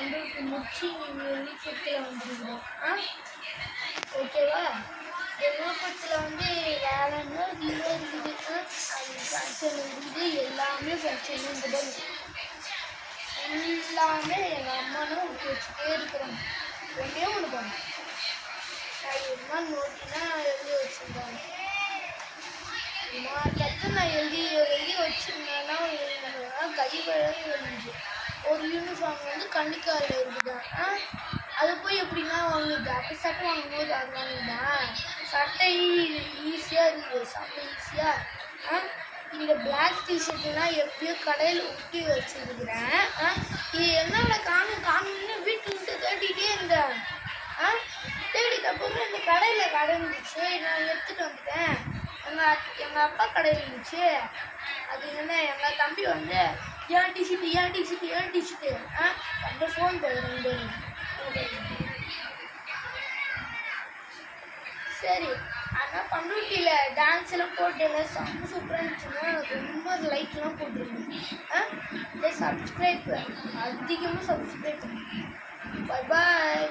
Computer முடிச்சு நீங்கள் விழுப்புரத்தில் வந்துருக்கோம். ஓகேவா? விழுப்புரத்தில் வந்து வேலைன்னா ஹீரோ இருக்குது, அது ஃபங்க்ஷன் இருக்குது, எல்லாமே ஃபங்க்ஷன் இருக்குது. எல்லாமே எங்கள் அம்மானும் வச்சுட்டே இருக்கிறாங்க. ஒன்றே ஒன்று பண்ணேன், நான் என்ன நோட்டினா எழுதி வச்சுருக்காங்க. நான் எழுதி வச்சுருந்தேன்னா கை எழுதிச்சு. ஒரு யூனிஃபார்ம் வந்து கண்ணுக்காரில் இருக்குதா, அது போய் எப்படின்னா வாங்குது. அப்போ சட்டை வாங்கும்போது அது வாங்குதா, சட்டை ஈஸியாக இருக்குது, சட்டை ஈஸியாக. இந்த பிளாக் டிஷர்ட்லாம் எப்படியோ கடையில் ஊட்டி வச்சுருக்கிறேன். இது என்னோட காணுன்னு வீட்டுக்கு தேடிட்டே இருந்தேன். தேடிட்டப்போ இந்த கடையில் கடந்துச்சு, நான் எடுத்துகிட்டு வந்துட்டேன். எங்கள் அப்பா கடையில் இருந்துச்சு. அது என்ன எங்கள் தம்பி வந்து ஏன் டிஷர்ட்டு அந்த ஃபோன் போயிடும். சரி, ஆனால் பண்ருட்டியில் டான்ஸ் எல்லாம் போட்டு செம்ம சூப்பராக இருந்துச்சுன்னா ரொம்ப லைக்லாம் போட்டுருக்கேன். சப்ஸ்கிரைப் அதிகமாக சப்ஸ்கிரைப். பாய்.